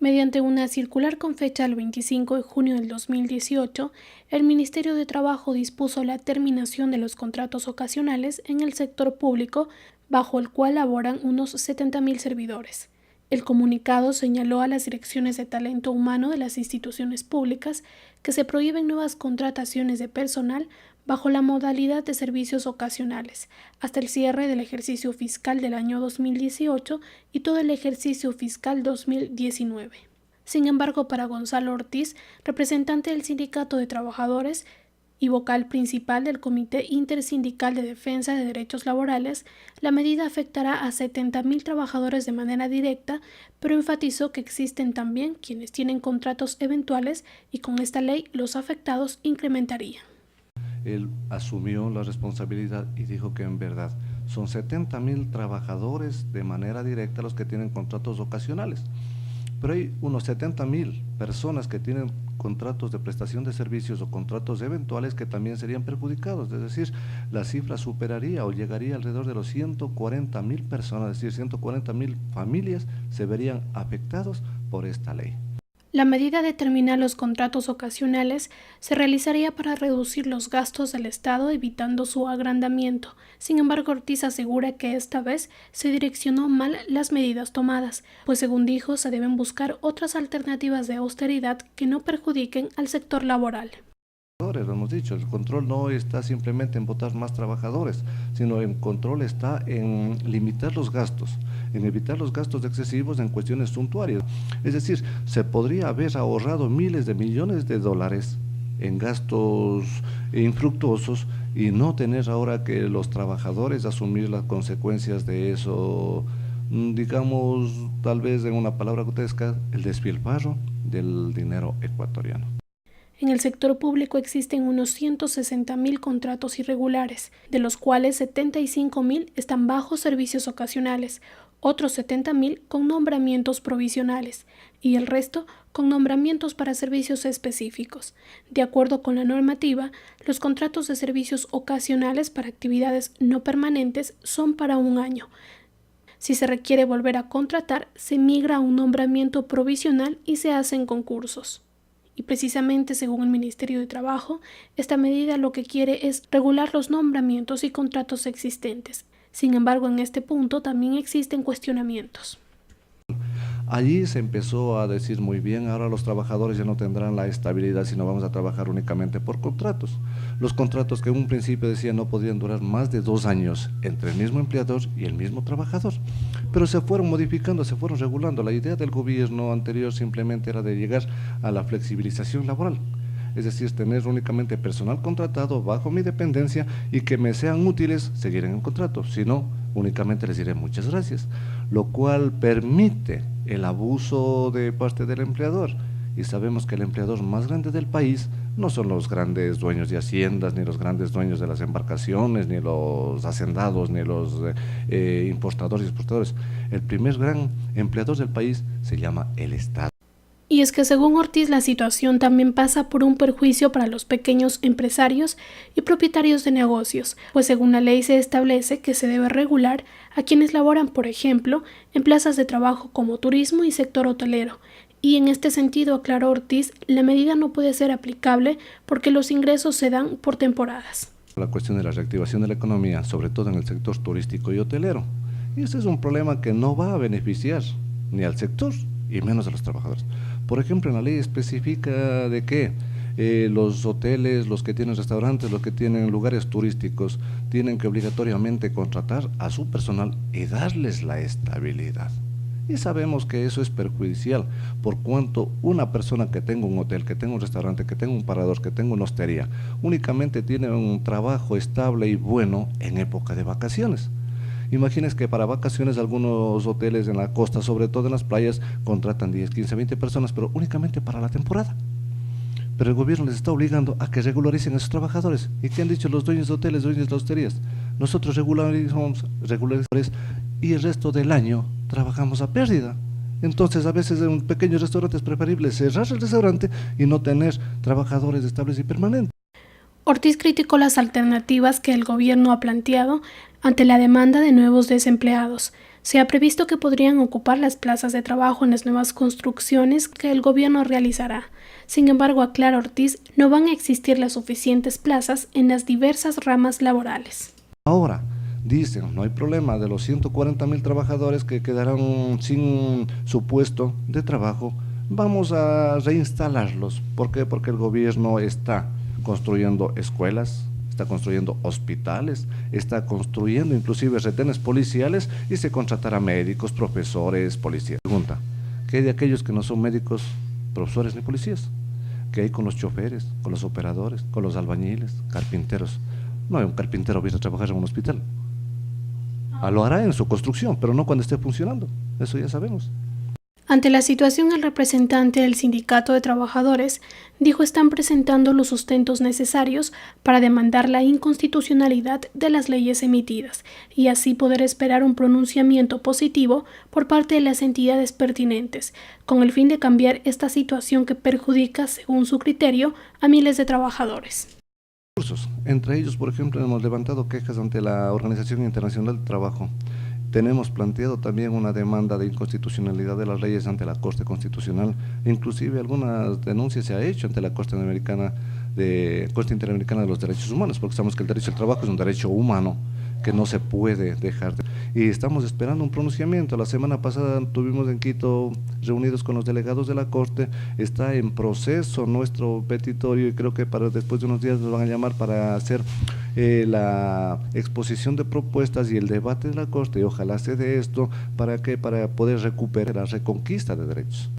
Mediante una circular con fecha del 25 de junio del 2018, el Ministerio de Trabajo dispuso la terminación de los contratos ocasionales en el sector público, bajo el cual laboran unos 70.000 servidores. El comunicado señaló a las direcciones de talento humano de las instituciones públicas que se prohíben nuevas contrataciones de personal bajo la modalidad de servicios ocasionales, hasta el cierre del ejercicio fiscal del año 2018 y todo el ejercicio fiscal 2019. Sin embargo, para Gonzalo Ortiz, representante del Sindicato de Trabajadores y vocal principal del Comité Intersindical de Defensa de Derechos Laborales, la medida afectará a 70.000 trabajadores de manera directa, pero enfatizó que existen también quienes tienen contratos eventuales y con esta ley los afectados incrementarían. Él asumió la responsabilidad y dijo que en verdad son 70.000 trabajadores de manera directa los que tienen contratos ocasionales, pero hay unos 70.000 personas que tienen contratos de prestación de servicios o contratos eventuales que también serían perjudicados, es decir, la cifra superaría o llegaría alrededor de los 140.000 personas, es decir, 140.000 familias se verían afectados por esta ley. La medida de terminar los contratos ocasionales se realizaría para reducir los gastos del Estado, evitando su agrandamiento. Sin embargo, Ortiz asegura que esta vez se direccionó mal las medidas tomadas, pues según dijo, se deben buscar otras alternativas de austeridad que no perjudiquen al sector laboral. Lo hemos dicho, el control no está simplemente en votar más trabajadores, sino el control está en limitar los gastos, en evitar los gastos excesivos en cuestiones suntuarias. Es decir, se podría haber ahorrado miles de millones de dólares en gastos infructuosos y no tener ahora que los trabajadores asumir las consecuencias de eso, digamos, tal vez en una palabra grotesca, el despilfarro del dinero ecuatoriano. En el sector público existen unos 160.000 contratos irregulares, de los cuales 75.000 están bajo servicios ocasionales, otros 70.000 con nombramientos provisionales y el resto con nombramientos para servicios específicos. De acuerdo con la normativa, los contratos de servicios ocasionales para actividades no permanentes son para un año. Si se requiere volver a contratar, se migra a un nombramiento provisional y se hacen concursos. Y precisamente según el Ministerio de Trabajo, esta medida lo que quiere es regular los nombramientos y contratos existentes. Sin embargo, en este punto también existen cuestionamientos. Allí se empezó a decir muy bien, ahora los trabajadores ya no tendrán la estabilidad, sino vamos a trabajar únicamente por contratos. Los contratos que en un principio decían no podían durar más de 2 años entre el mismo empleador y el mismo trabajador. Pero se fueron modificando, se fueron regulando. La idea del gobierno anterior simplemente era de llegar a la flexibilización laboral. Es decir, tener únicamente personal contratado bajo mi dependencia y que me sean útiles seguir en el contrato, si no, únicamente les diré muchas gracias, lo cual permite el abuso de parte del empleador, y sabemos que el empleador más grande del país no son los grandes dueños de haciendas, ni los grandes dueños de las embarcaciones, ni los hacendados, ni los importadores y exportadores. El primer gran empleador del país se llama el Estado. Y es que según Ortiz la situación también pasa por un perjuicio para los pequeños empresarios y propietarios de negocios, pues según la ley se establece que se debe regular a quienes laboran, por ejemplo, en plazas de trabajo como turismo y sector hotelero. Y en este sentido, aclaró Ortiz, la medida no puede ser aplicable porque los ingresos se dan por temporadas. La cuestión de la reactivación de la economía, sobre todo en el sector turístico y hotelero. Y ese es un problema que no va a beneficiar ni al sector y menos a los trabajadores. Por ejemplo, en la ley especifica de que los hoteles, los que tienen restaurantes, los que tienen lugares turísticos, tienen que obligatoriamente contratar a su personal y darles la estabilidad. Y sabemos que eso es perjudicial, por cuanto una persona que tenga un hotel, que tenga un restaurante, que tenga un parador, que tenga una hostería, únicamente tiene un trabajo estable y bueno en época de vacaciones. Imagínense que para vacaciones algunos hoteles en la costa, sobre todo en las playas, contratan 10, 15, 20 personas, pero únicamente para la temporada. Pero el gobierno les está obligando a que regularicen a esos trabajadores. ¿Y qué han dicho los dueños de hoteles, dueños de hosterías? Nosotros regularicemos y el resto del año trabajamos a pérdida. Entonces, a veces en un pequeño restaurante es preferible cerrar el restaurante y no tener trabajadores estables y permanentes. Ortiz criticó las alternativas que el gobierno ha planteado ante la demanda de nuevos desempleados. Se ha previsto que podrían ocupar las plazas de trabajo en las nuevas construcciones que el gobierno realizará. Sin embargo, aclara Ortiz, no van a existir las suficientes plazas en las diversas ramas laborales. Ahora, dicen, no hay problema, de los 140.000 trabajadores que quedarán sin su puesto de trabajo, vamos a reinstalarlos. ¿Por qué? Porque el gobierno está construyendo escuelas, está construyendo hospitales, está construyendo inclusive retenes policiales y se contratará médicos, profesores, policías. Pregunta, ¿qué hay de aquellos que no son médicos, profesores ni policías? ¿Qué hay con los choferes, con los operadores, con los albañiles, carpinteros? No, un carpintero viene a trabajar en un hospital. Lo hará en su construcción, pero no cuando esté funcionando. Eso ya sabemos. Ante la situación, el representante del Sindicato de Trabajadores dijo están presentando los sustentos necesarios para demandar la inconstitucionalidad de las leyes emitidas y así poder esperar un pronunciamiento positivo por parte de las entidades pertinentes, con el fin de cambiar esta situación que perjudica, según su criterio, a miles de trabajadores. Entre ellos, por ejemplo, hemos levantado quejas ante la Organización Internacional del Trabajo. Tenemos planteado también una demanda de inconstitucionalidad de las leyes ante la Corte Constitucional. Inclusive algunas denuncias se ha hecho ante la Corte Interamericana de los Derechos Humanos, porque sabemos que el derecho al trabajo es un derecho humano que no se puede dejar. Y estamos esperando un pronunciamiento. La semana pasada tuvimos en Quito reunidos con los delegados de la Corte. Está en proceso nuestro petitorio y creo que para después de unos días nos van a llamar para hacer la exposición de propuestas y el debate de la Corte, y ojalá se dé esto para poder recuperar la reconquista de derechos.